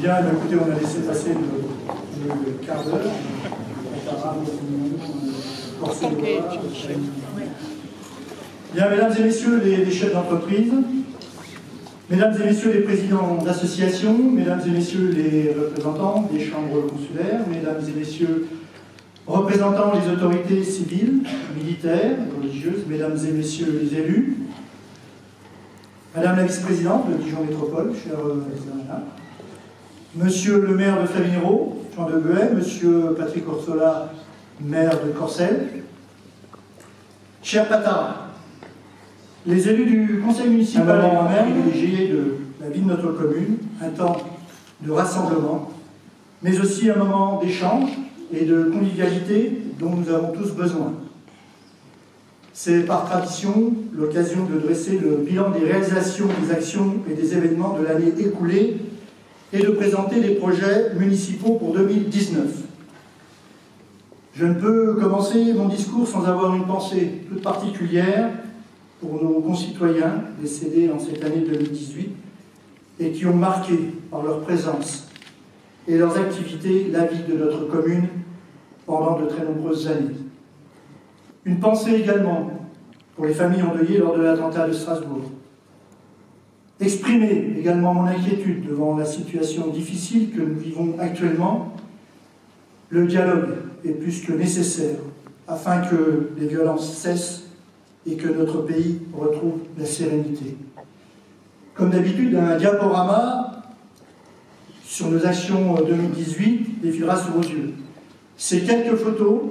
Bien, écoutez, on a laissé passer le quart d'heure. Bien, mesdames et messieurs les chefs d'entreprise, mesdames et messieurs les présidents d'associations, mesdames et messieurs les représentants des chambres consulaires, mesdames et messieurs représentants les autorités civiles, militaires, religieuses, mesdames et messieurs les élus, madame la vice-présidente de Dijon Métropole, chère Zermana, monsieur le maire de Flaminero, Jean de Guet, monsieur Patrick Orsola, maire de Corcelles, chers Patara, les élus du conseil municipal et moi-même privilégiés de la vie de notre commune, un temps de rassemblement, mais aussi un moment d'échange et de convivialité dont nous avons tous besoin. C'est par tradition l'occasion de dresser le bilan des réalisations, des actions et des événements de l'année écoulée et de présenter les projets municipaux pour 2019. Je ne peux commencer mon discours sans avoir une pensée toute particulière pour nos concitoyens décédés en cette année 2018 et qui ont marqué par leur présence et leurs activités la vie de notre commune pendant de très nombreuses années. Une pensée également pour les familles endeuillées lors de l'attentat de Strasbourg. Exprimer également mon inquiétude devant la situation difficile que nous vivons actuellement. Le dialogue est plus que nécessaire afin que les violences cessent et que notre pays retrouve la sérénité. Comme d'habitude, un diaporama sur nos actions 2018 défilera sous vos yeux. Ces quelques photos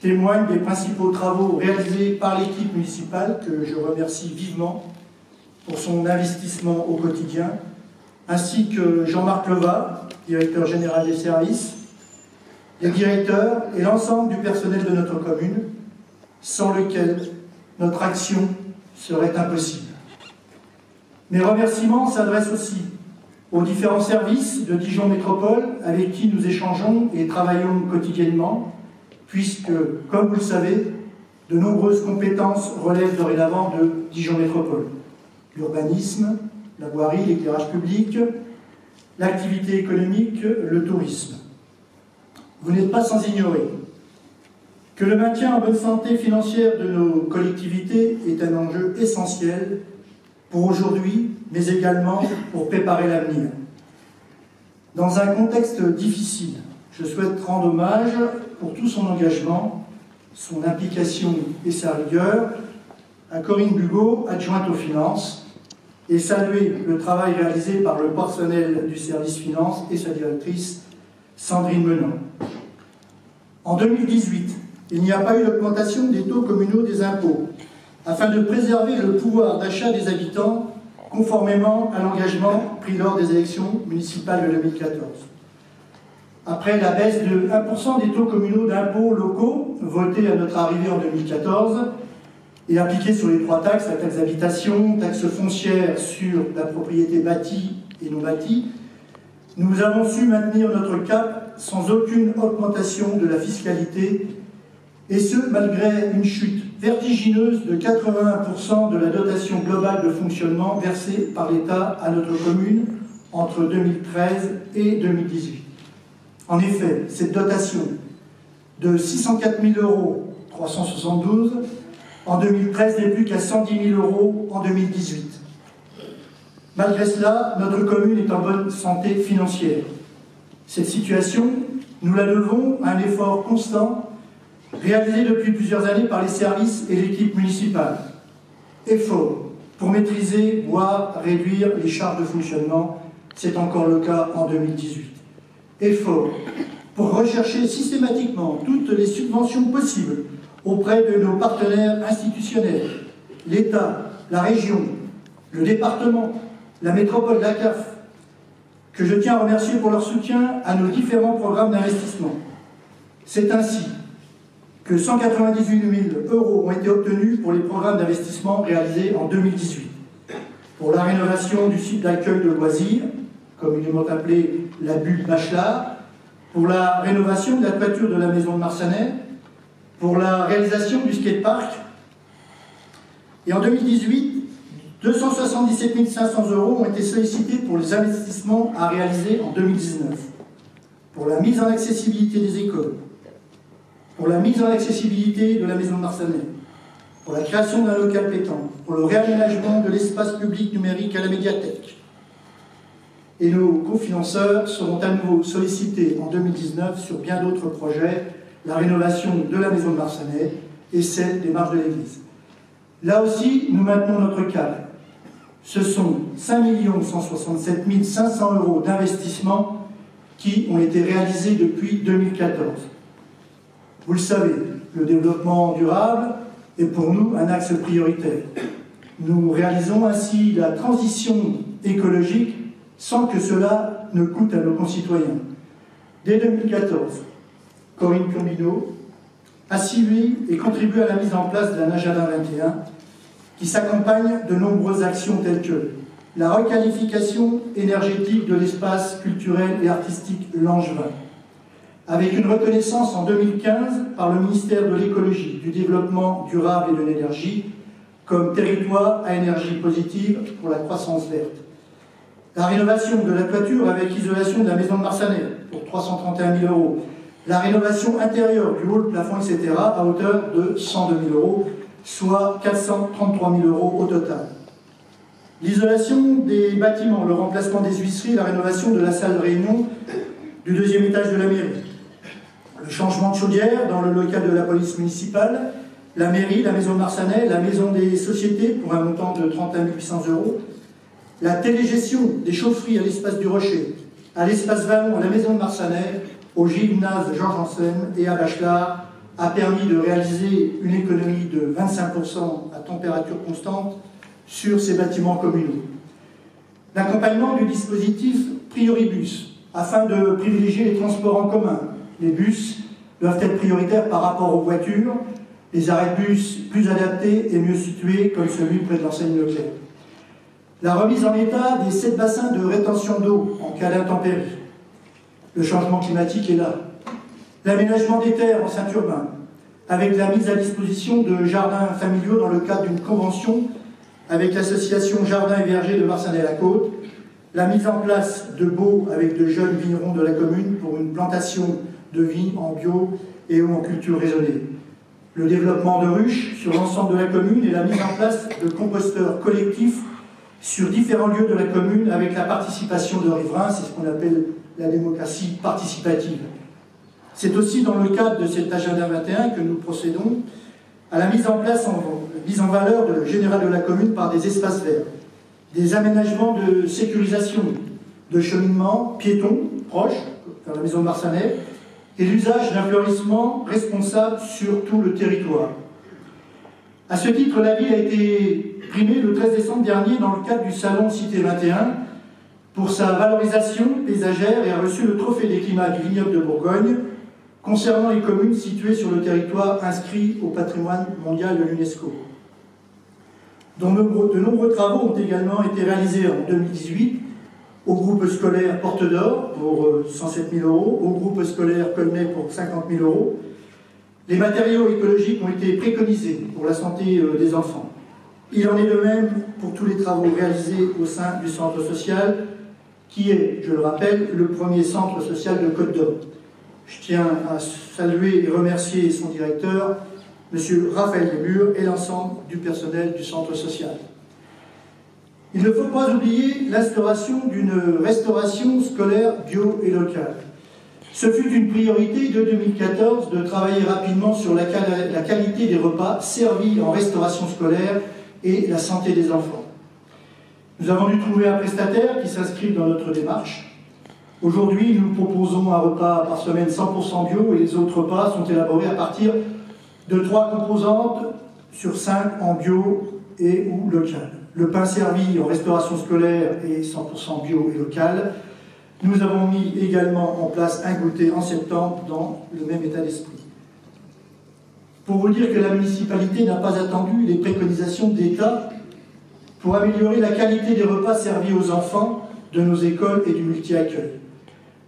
témoignent des principaux travaux réalisés par l'équipe municipale, que je remercie vivement pour son investissement au quotidien, ainsi que Jean-Marc Leva, directeur général des services, les directeurs et l'ensemble du personnel de notre commune, sans lequel notre action serait impossible. Mes remerciements s'adressent aussi aux différents services de Dijon Métropole avec qui nous échangeons et travaillons quotidiennement, puisque, comme vous le savez, de nombreuses compétences relèvent dorénavant de Dijon Métropole. L'urbanisme, la voirie, l'éclairage public, l'activité économique, le tourisme. Vous n'êtes pas sans ignorer que le maintien en bonne santé financière de nos collectivités est un enjeu essentiel pour aujourd'hui, mais également pour préparer l'avenir. Dans un contexte difficile, je souhaite rendre hommage pour tout son engagement, son implication et sa rigueur à Corinne Bugot, adjointe aux finances, et saluer le travail réalisé par le personnel du service finance et sa directrice, Sandrine Menant. En 2018, il n'y a pas eu d'augmentation des taux communaux des impôts, afin de préserver le pouvoir d'achat des habitants, conformément à l'engagement pris lors des élections municipales de 2014. Après la baisse de 1% des taux communaux d'impôts locaux, votés à notre arrivée en 2014, et appliqués sur les trois taxes, la taxe d'habitation, taxe foncière sur la propriété bâtie et non bâtie, nous avons su maintenir notre cap sans aucune augmentation de la fiscalité, et ce, malgré une chute vertigineuse de 81% de la dotation globale de fonctionnement versée par l'État à notre commune entre 2013 et 2018. En effet, cette dotation de 604 000 €, 372, en 2013 n'est plus qu'à 110 000 € en 2018. Malgré cela, notre commune est en bonne santé financière. Cette situation, nous la devons à un effort constant réalisé depuis plusieurs années par les services et l'équipe municipale. Effort pour maîtriser, voire réduire les charges de fonctionnement, c'est encore le cas en 2018. Effort pour rechercher systématiquement toutes les subventions possibles auprès de nos partenaires institutionnels, l'État, la région, le département, la métropole d'Acaf, que je tiens à remercier pour leur soutien à nos différents programmes d'investissement. C'est ainsi que 198 000 € ont été obtenus pour les programmes d'investissement réalisés en 2018. Pour la rénovation du site d'accueil de loisirs, communément appelé la bulle Bachelard, pour la rénovation de la toiture de la maison de Marsanet, pour la réalisation du skatepark, et en 2018, 277 500 € ont été sollicités pour les investissements à réaliser en 2019, pour la mise en accessibilité des écoles, pour la mise en accessibilité de la maison de Marsanais, pour la création d'un local pétanque, pour le réaménagement de l'espace public numérique à la médiathèque. Et nos cofinanceurs seront à nouveau sollicités en 2019 sur bien d'autres projets, la rénovation de la maison de Marsanais et celle des marches de l'église. Là aussi, nous maintenons notre cap. Ce sont 5 167 500 € d'investissement qui ont été réalisés depuis 2014. Vous le savez, le développement durable est pour nous un axe prioritaire. Nous réalisons ainsi la transition écologique sans que cela ne coûte à nos concitoyens. Dès 2014, Corinne Piombino a suivi et contribué à la mise en place d'un agenda 21 qui s'accompagne de nombreuses actions telles que la requalification énergétique de l'espace culturel et artistique Langevin, avec une reconnaissance en 2015 par le ministère de l'Écologie, du Développement durable et de l'énergie comme territoire à énergie positive pour la croissance verte. La rénovation de la toiture avec isolation de la maison de Marsanais pour 331 000 €. La rénovation intérieure du hall, plafond, etc. à hauteur de 102 000 €, soit 433 000 € au total. L'isolation des bâtiments, le remplacement des huisseries, la rénovation de la salle de réunion du deuxième étage de la mairie. Le changement de chaudière dans le local de la police municipale, la mairie, la maison de Marsanais, la maison des sociétés pour un montant de 31 800 €. La télégestion des chaufferies à l'espace du Rocher, à l'espace Vallon, à la maison de Marsanais, au gymnase Georges Ansen et à Bachelard a permis de réaliser une économie de 25% à température constante sur ces bâtiments communaux. L'accompagnement du dispositif Prioribus, afin de privilégier les transports en commun. Les bus doivent être prioritaires par rapport aux voitures, les arrêts de bus plus adaptés et mieux situés, comme celui près de l'enseigne Leclerc. La remise en état des 7 bassins de rétention d'eau en cas d'intempéries. Le changement climatique est là. L'aménagement des terres en Saint-Urbain, avec la mise à disposition de jardins familiaux dans le cadre d'une convention avec l'association Jardins et Vergers de Marsanais-la-Côte, la mise en place de baux avec de jeunes vignerons de la commune pour une plantation de vignes en bio et ou en culture raisonnée, le développement de ruches sur l'ensemble de la commune et la mise en place de composteurs collectifs sur différents lieux de la commune avec la participation de riverains, c'est ce qu'on appelle la démocratie participative. C'est aussi dans le cadre de cet agenda 21 que nous procédons à la mise en place, mise en valeur générale de la commune par des espaces verts, des aménagements de sécurisation, de cheminement piétons proches, vers la maison de Marsanais, et l'usage d'un fleurissement responsable sur tout le territoire. À ce titre, la ville a été primée le 13 décembre dernier dans le cadre du Salon Cité 21 pour sa valorisation paysagère et a reçu le trophée des climats du vignoble de Bourgogne concernant les communes situées sur le territoire inscrit au patrimoine mondial de l'UNESCO. De nombreux travaux ont également été réalisés en 2018 au groupe scolaire Porte d'Or pour 107 000 €, au groupe scolaire Colmet pour 50 000 €. Les matériaux écologiques ont été préconisés pour la santé des enfants. Il en est de même pour tous les travaux réalisés au sein du centre social, qui est, je le rappelle, le premier centre social de Côte d'Or. Je tiens à saluer et remercier son directeur, M. Raphaël Desmurs, et l'ensemble du personnel du centre social. Il ne faut pas oublier l'instauration d'une restauration scolaire bio et locale. Ce fut une priorité de 2014 de travailler rapidement sur la qualité des repas servis en restauration scolaire et la santé des enfants. Nous avons dû trouver un prestataire qui s'inscrive dans notre démarche. Aujourd'hui, nous proposons un repas par semaine 100% bio et les autres repas sont élaborés à partir de 3 composantes sur 5 en bio et ou local. Le pain servi en restauration scolaire est 100% bio et local. Nous avons mis également en place un goûter en septembre dans le même état d'esprit. Pour vous dire que la municipalité n'a pas attendu les préconisations d'État pour améliorer la qualité des repas servis aux enfants de nos écoles et du multi-accueil.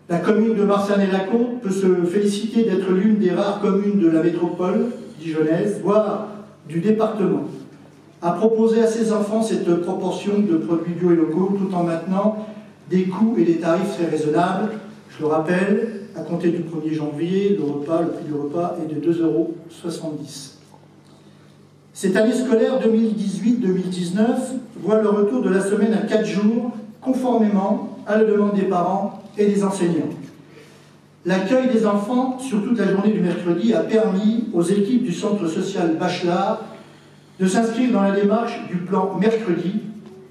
La commune de Marsanais-la-Côte peut se féliciter d'être l'une des rares communes de la métropole dijonnaise, voire du département, à proposer à ses enfants cette proportion de produits bio et locaux tout en maintenant des coûts et des tarifs très raisonnables. Je le rappelle, à compter du 1er janvier, le prix du repas est de 2,70 €. Cette année scolaire 2018-2019 voit le retour de la semaine à 4 jours, conformément à la demande des parents et des enseignants. L'accueil des enfants sur toute la journée du mercredi a permis aux équipes du centre social Bachelard de s'inscrire dans la démarche du plan mercredi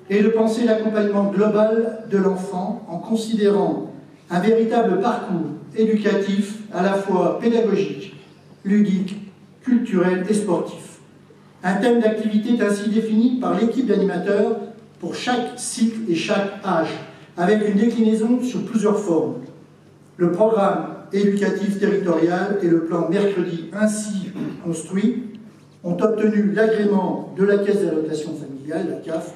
et de penser l'accompagnement global de l'enfant en considérant un véritable parcours éducatif à la fois pédagogique, ludique, culturel et sportif. Un thème d'activité est ainsi défini par l'équipe d'animateurs pour chaque cycle et chaque âge, avec une déclinaison sur plusieurs formes. Le programme éducatif territorial et le plan mercredi ainsi construit ont obtenu l'agrément de la Caisse d'allocation familiale, la CAF,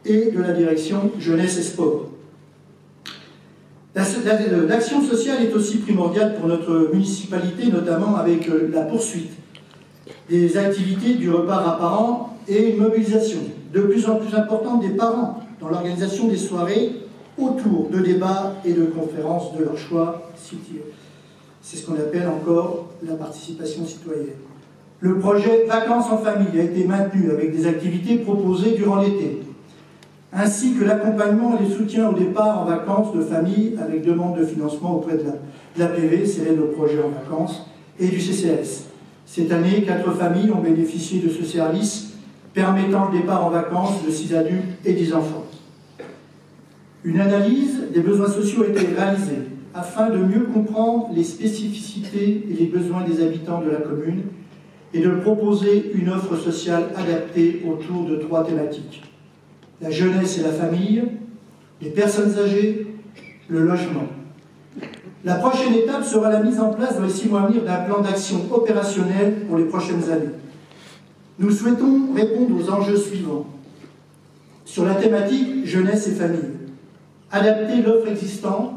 et de la direction Jeunesse et Sport. L'action sociale est aussi primordiale pour notre municipalité, notamment avec la poursuite des activités du repas apparent et une mobilisation de plus en plus importante des parents dans l'organisation des soirées autour de débats et de conférences de leur choix. C'est ce qu'on appelle encore la participation citoyenne. Le projet Vacances en famille a été maintenu avec des activités proposées durant l'été, ainsi que l'accompagnement et le soutien au départ en vacances de famille avec demande de financement auprès de l'APV, c'est l'aide au projet en vacances, et du CCAS. Cette année, 4 familles ont bénéficié de ce service permettant le départ en vacances de 6 adultes et 10 enfants. Une analyse des besoins sociaux a été réalisée afin de mieux comprendre les spécificités et les besoins des habitants de la commune et de proposer une offre sociale adaptée autour de 3 thématiques. La jeunesse et la famille, les personnes âgées, le logement. La prochaine étape sera la mise en place dans les 6 mois à venir d'un plan d'action opérationnel pour les prochaines années. Nous souhaitons répondre aux enjeux suivants. Sur la thématique jeunesse et famille, adapter l'offre existante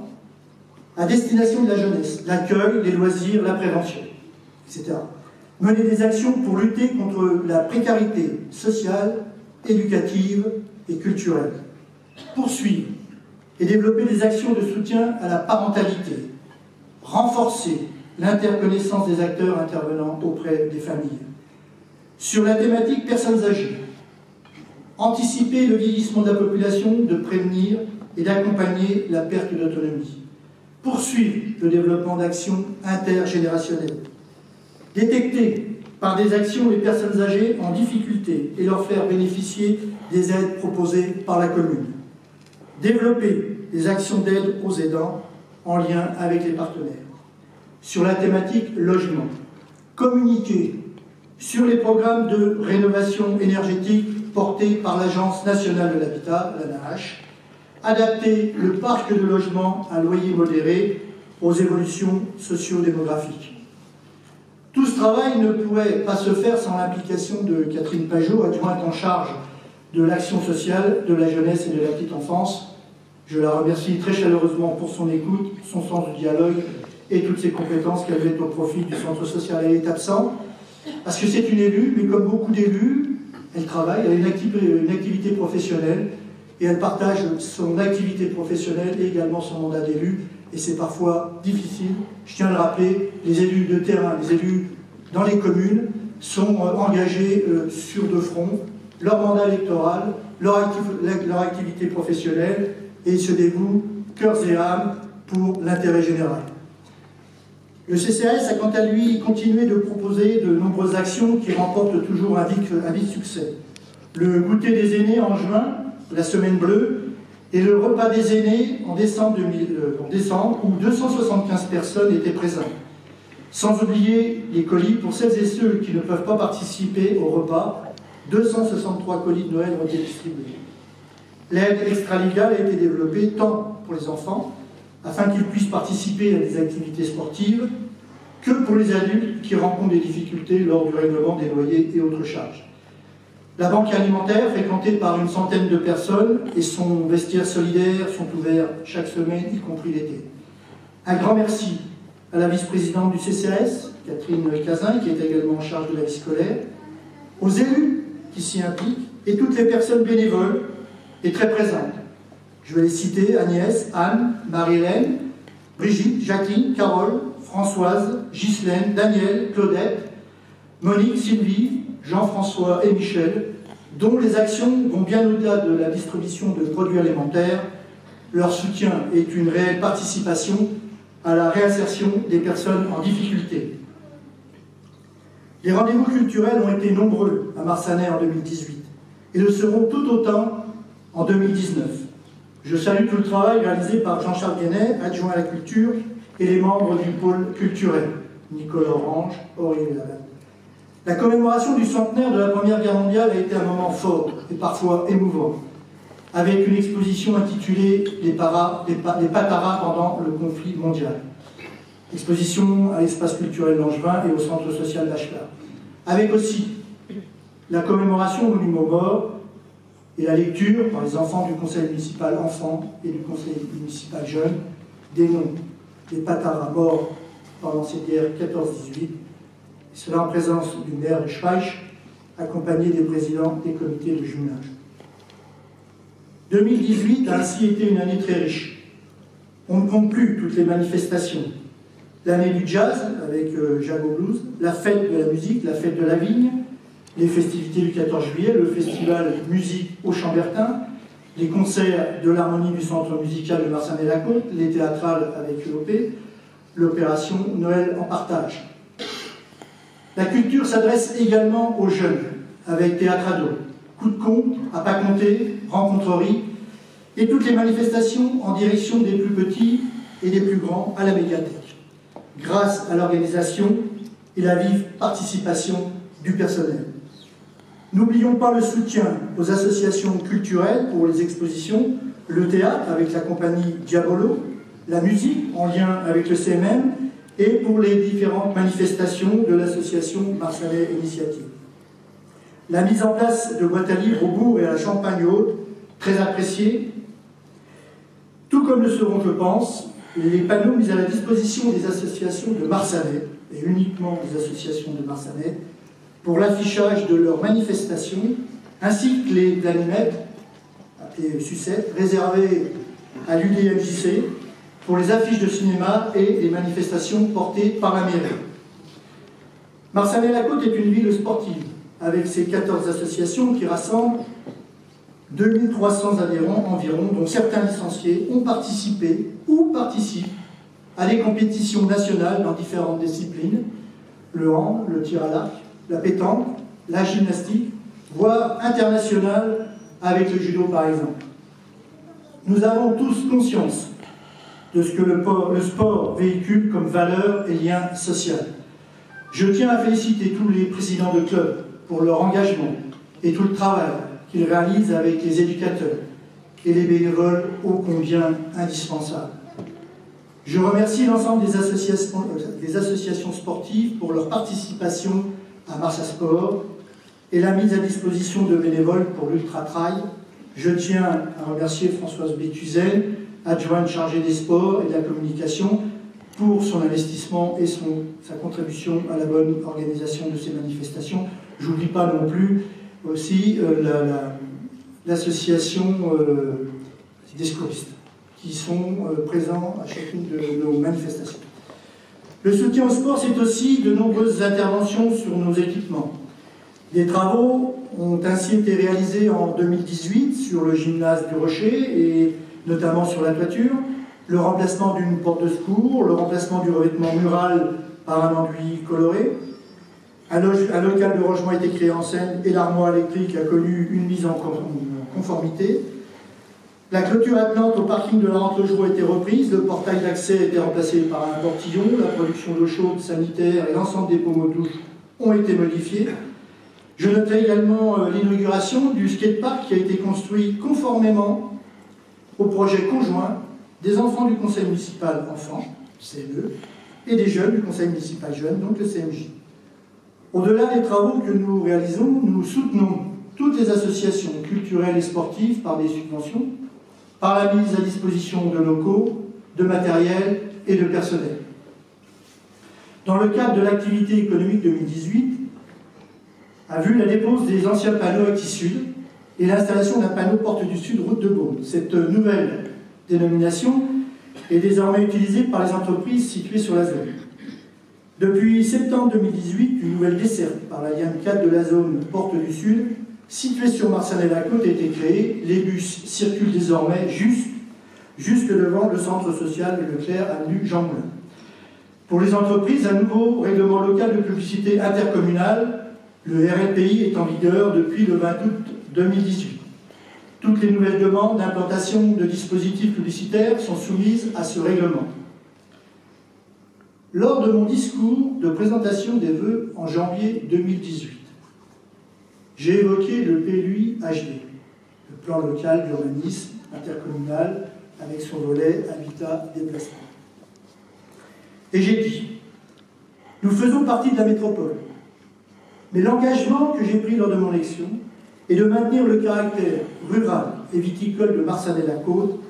à destination de la jeunesse, l'accueil, les loisirs, la prévention, etc. Mener des actions pour lutter contre la précarité sociale, éducative et culturelle. Poursuivre et développer des actions de soutien à la parentalité. Renforcer l'interconnaissance des acteurs intervenant auprès des familles. Sur la thématique personnes âgées, anticiper le vieillissement de la population, de prévenir et d'accompagner la perte d'autonomie. Poursuivre le développement d'actions intergénérationnelles. Détecter par des actions les personnes âgées en difficulté et leur faire bénéficier des aides proposées par la commune. Développer des actions d'aide aux aidants en lien avec les partenaires. Sur la thématique logement, communiquer sur les programmes de rénovation énergétique portés par l'Agence nationale de l'habitat, la NAH, adapter le parc de logement à loyer modéré aux évolutions socio-démographiques. Tout ce travail ne pourrait pas se faire sans l'implication de Catherine Pajot, adjointe en charge de l'action sociale, de la jeunesse et de la petite enfance. Je la remercie très chaleureusement pour son écoute, son sens du dialogue et toutes ses compétences qu'elle met au profit du centre social. Elle est absente parce que c'est une élue, mais comme beaucoup d'élus, elle travaille, elle a une activité professionnelle et elle partage son activité professionnelle et également son mandat d'élu. Et c'est parfois difficile. Je tiens à le rappeler, les élus de terrain, les élus dans les communes sont engagés sur 2 fronts, leur mandat électoral, leur activité professionnelle, et ils se dévouent cœurs et âmes pour l'intérêt général. Le CCAS a quant à lui continué de proposer de nombreuses actions qui remportent toujours un vif succès. Le goûter des aînés en juin, la semaine bleue, et le repas des aînés en décembre, où 275 personnes étaient présentes. Sans oublier les colis pour celles et ceux qui ne peuvent pas participer au repas, 263 colis de Noël ont été distribués. L'aide extralégale a été développée tant pour les enfants, afin qu'ils puissent participer à des activités sportives, que pour les adultes qui rencontrent des difficultés lors du règlement des loyers et autres charges. La banque alimentaire, fréquentée par une centaine de personnes, et son vestiaire solidaire sont ouverts chaque semaine, y compris l'été. Un grand merci à la vice-présidente du CCAS, Catherine Cazin, qui est également en charge de la vie scolaire, aux élus qui s'y impliquent, et toutes les personnes bénévoles et très présentes. Je vais les citer: Agnès, Anne, Marie-Hélène, Brigitte, Jacqueline, Carole, Françoise, Ghislaine, Daniel, Claudette, Monique, Sylvie, Jean-François et Michel, dont les actions vont bien au-delà de la distribution de produits alimentaires. Leur soutien est une réelle participation à la réinsertion des personnes en difficulté. Les rendez-vous culturels ont été nombreux à Marsanais en 2018 et le seront tout autant en 2019. Je salue tout le travail réalisé par Jean-Charles Guénet, adjoint à la culture, et les membres du pôle culturel, Nicolas Orange, Aurélie Laval. La commémoration du centenaire de la Première Guerre mondiale a été un moment fort et parfois émouvant, avec une exposition intitulée « Les Pataras pendant le conflit mondial ». Exposition à l'espace culturel Langevin et au centre social d'Achlar. Avec aussi la commémoration au monument mort et la lecture par les enfants du conseil municipal enfants et du conseil municipal jeunes des noms des Pataras morts pendant cette guerre 14-18, et cela en présence du maire de Schweich, accompagné des présidents des comités de jumelage. 2018 a ainsi été une année très riche. On ne compte plus toutes les manifestations. L'année du jazz avec Jago Blues, la fête de la musique, la fête de la vigne, les festivités du 14 juillet, le festival musique au Chambertin, les concerts de l'harmonie du centre musical de Marsanais-la-Côte, les théâtrales avec l'OP, l'opération Noël en partage. La culture s'adresse également aux jeunes, avec Théâtre Ado, coup de conte, à pas compter, rencontrerie, et toutes les manifestations en direction des plus petits et des plus grands à la médiathèque, grâce à l'organisation et la vive participation du personnel. N'oublions pas le soutien aux associations culturelles pour les expositions, le théâtre avec la compagnie Diabolo, la musique en lien avec le CMM et pour les différentes manifestations de l'association Marsanais Initiative. La mise en place de boîtes à livres au Bourg et à la Champagne-Haute, très appréciée, tout comme le seront, je pense, les panneaux mis à la disposition des associations de Marsanais, et uniquement des associations de Marsanais, pour l'affichage de leurs manifestations, ainsi que les planimettes, appelés sucettes, réservés à l'UDMJC, pour les affiches de cinéma et les manifestations portées par la mairie. Marsanais-la-Côte est une ville sportive, avec ses 14 associations qui rassemblent 2300 adhérents environ, dont certains licenciés ont participé ou participent à des compétitions nationales dans différentes disciplines, le hand, le tir à l'arc, la pétanque, la gymnastique, voire internationale avec le judo par exemple. Nous avons tous conscience de ce que le sport véhicule comme valeur et lien social. Je tiens à féliciter tous les présidents de clubs pour leur engagement et tout le travail qu'ils réalisent avec les éducateurs et les bénévoles ô combien indispensables. Je remercie l'ensemble des associations sportives pour leur participation à Marsa Sport et la mise à disposition de bénévoles pour l'Ultra-Trail. Je tiens à remercier Françoise Bétuzel, adjointe chargée des sports et de la communication, pour son investissement et sa contribution à la bonne organisation de ces manifestations. Je n'oublie pas non plus aussi l'association des secouristes qui sont présents à chacune de nos manifestations. Le soutien au sport, c'est aussi de nombreuses interventions sur nos équipements. Des travaux ont ainsi été réalisés en 2018 sur le gymnase du Rocher et notamment sur la toiture, le remplacement d'une porte de secours, le remplacement du revêtement mural par un enduit coloré. Un local de rangement a été créé en Seine et l'armoire électrique a connu une mise en conformité. La clôture attenante au parking de la Rente-Legereau a été reprise, le portail d'accès a été remplacé par un portillon, la production d'eau chaude, sanitaire et l'ensemble des pommes aux douches ont été modifiés. Je noterai également l'inauguration du skatepark qui a été construit conformément au projet conjoint des enfants du conseil municipal enfants, CME, et des jeunes du conseil municipal jeunes, donc le CMJ. Au-delà des travaux que nous réalisons, nous soutenons toutes les associations culturelles et sportives par des subventions, par la mise à disposition de locaux, de matériel et de personnel. Dans le cadre de l'activité économique 2018, a vu la dépose des anciens panneaux ActiSud et l'installation d'un panneau porte du Sud, route de Beaune. Cette nouvelle dénomination est désormais utilisée par les entreprises situées sur la zone. Depuis septembre 2018, une nouvelle desserte par la ligne 4 de la zone porte du Sud, située sur Marsanais-la-Côte, a été créée. Les bus circulent désormais jusque devant le centre social Leclerc, avenue Jean Moulin. Pour les entreprises, un nouveau règlement local de publicité intercommunale, le RLPI, est en vigueur depuis le 20 août 2018. Toutes les nouvelles demandes d'implantation de dispositifs publicitaires sont soumises à ce règlement. Lors de mon discours de présentation des vœux en janvier 2018, j'ai évoqué le PLUI HD, le plan local d'urbanisme intercommunal avec son volet habitat déplacement. Et j'ai dit, nous faisons partie de la métropole, mais l'engagement que j'ai pris lors de mon élection est de maintenir le caractère rural et viticole de Marsanais-la-Côte,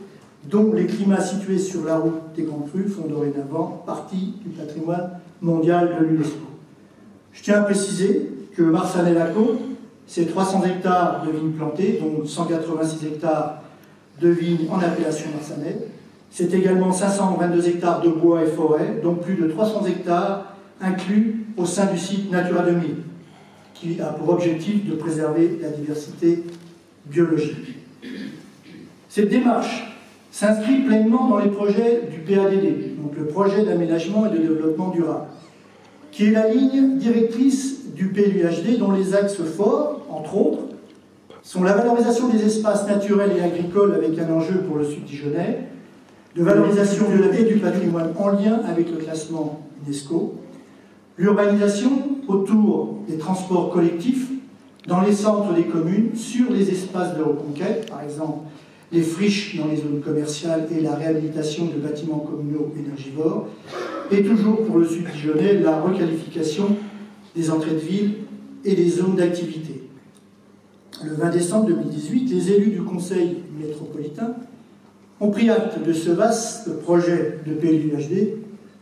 dont les climats situés sur la route des Grands Crus font dorénavant partie du patrimoine mondial de l'UNESCO. Je tiens à préciser que Marsanais-la-Côte, c'est 300 hectares de vignes plantées, dont 186 hectares de vignes en appellation Marsanais. C'est également 522 hectares de bois et forêts, dont plus de 300 hectares inclus au sein du site Natura 2000, qui a pour objectif de préserver la diversité biologique. Cette démarche s'inscrit pleinement dans les projets du PADD, donc le projet d'aménagement et de développement durable, qui est la ligne directrice du PLUHD, dont les axes forts, entre autres, sont la valorisation des espaces naturels et agricoles avec un enjeu pour le Sud Dijonnais, de valorisation de la vie du patrimoine en lien avec le classement UNESCO, l'urbanisation autour des transports collectifs dans les centres des communes, sur les espaces de reconquête, par exemple les friches dans les zones commerciales et la réhabilitation de bâtiments communaux énergivores, et toujours pour le Sud Dijonnais, la requalification des entrées de ville et des zones d'activité. Le 20 décembre 2018, les élus du Conseil métropolitain ont pris acte de ce vaste projet de PLUHD,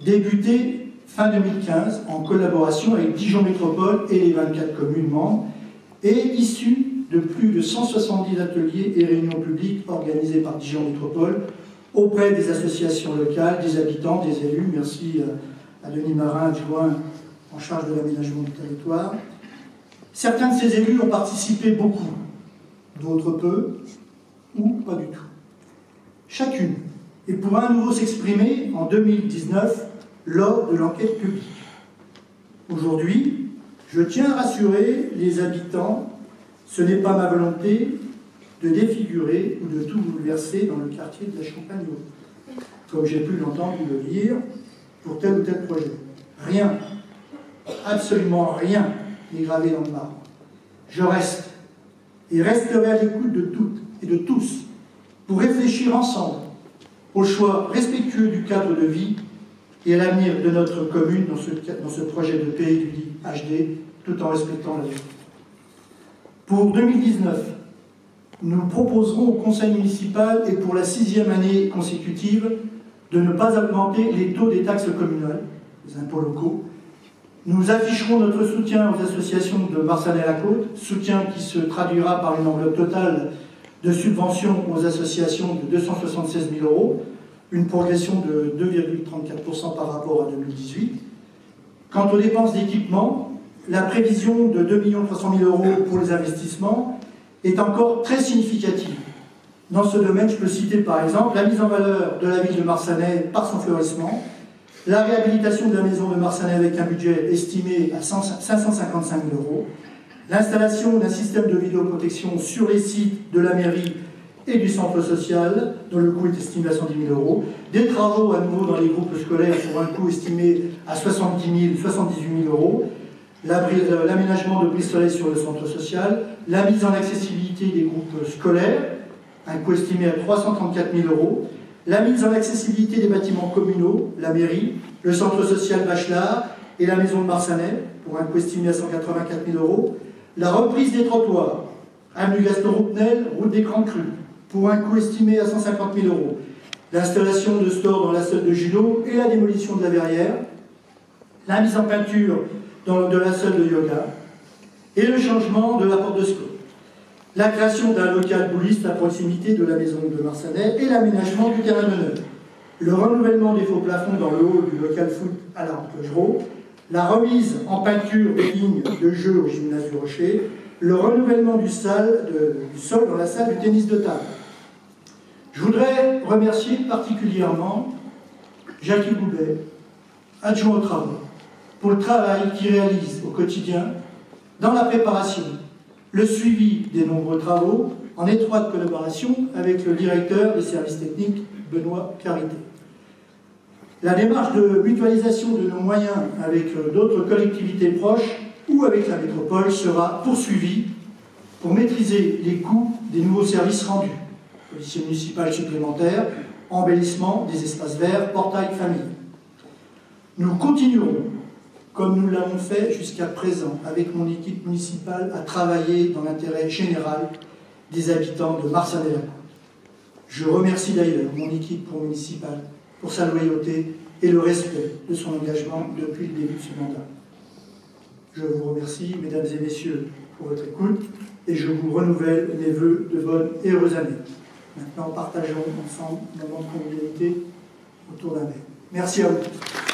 débuté fin 2015 en collaboration avec Dijon Métropole et les 24 communes membres, et issu de plus de 170 ateliers et réunions publiques organisés par Dijon Métropole auprès des associations locales, des habitants, des élus. Merci à Denis Marin, adjoint en charge de l'aménagement du territoire. Certains de ces élus ont participé beaucoup, d'autres peu, ou pas du tout. Chacune et pourra à nouveau s'exprimer en 2019 lors de l'enquête publique. Aujourd'hui, je tiens à rassurer les habitants, ce n'est pas ma volonté de défigurer ou de tout bouleverser dans le quartier de la Champagne-Haute, comme j'ai pu l'entendre ou le lire pour tel ou tel projet. Rien, absolument rien n'est gravé dans le marbre. Je reste et resterai à l'écoute de toutes et de tous pour réfléchir ensemble au choix respectueux du cadre de vie et à l'avenir de notre commune dans ce projet de PLUHD, tout en respectant la vie. Pour 2019, nous proposerons au conseil municipal et pour la 6e année consécutive de ne pas augmenter les taux des taxes communales, les impôts locaux. Nous afficherons notre soutien aux associations de Marsanais-la-Côte, soutien qui se traduira par une enveloppe totale de subventions aux associations de 276 000 €, une progression de 2,34% par rapport à 2018. Quant aux dépenses d'équipement, la prévision de 2 300 000 € pour les investissements est encore très significative. Dans ce domaine, je peux citer par exemple la mise en valeur de la ville de Marsanais par son fleurissement, la réhabilitation de la maison de Marsanais avec un budget estimé à 555 000 €, l'installation d'un système de vidéoprotection sur les sites de la mairie et du centre social, dont le coût est estimé à 110 000 €, des travaux à nouveau dans les groupes scolaires pour un coût estimé à 78 000 €, l'aménagement de brisolets sur le centre social, la mise en accessibilité des groupes scolaires, un coût estimé à 334 000 €, la mise en accessibilité des bâtiments communaux, la mairie, le centre social Bachelard et la maison de Marsanais, pour un coût estimé à 184 000 €, la reprise des trottoirs, avenue Gaston Roupnel, route des Grands Crus, pour un coût estimé à 150 000 €, l'installation de stores dans la salle de judo et la démolition de la verrière, la mise en peinture de la salle de yoga et le changement de la porte de secours. la création d'un local bouliste à proximité de la maison de Marsanais et l'aménagement du terrain d'honneur, le renouvellement des faux plafonds dans le hall du local foot à la Rampe-Cogereau, la remise en peinture des lignes de jeu au gymnase du Rocher, le renouvellement du sol dans la salle du tennis de table. Je voudrais remercier particulièrement Jackie Boubet, adjoint aux travaux, pour le travail qu'il réalise au quotidien dans la préparation, le suivi des nombreux travaux, en étroite collaboration avec le directeur des services techniques, Benoît Carité. La démarche de mutualisation de nos moyens avec d'autres collectivités proches ou avec la métropole sera poursuivie pour maîtriser les coûts des nouveaux services rendus. Policiers municipaux supplémentaires, embellissement des espaces verts, portail famille. Nous continuerons, comme nous l'avons fait jusqu'à présent, avec mon équipe municipale, à travailler dans l'intérêt général des habitants de Marsanais-la-Côte. Je remercie d'ailleurs mon équipe municipale pour sa loyauté et le respect de son engagement depuis le début de ce mandat. Je vous remercie, mesdames et messieurs, pour votre écoute et je vous renouvelle mes vœux de bonnes et heureuses années. Maintenant, partageons ensemble un moment de convivialité autour d'un verre. Merci à vous.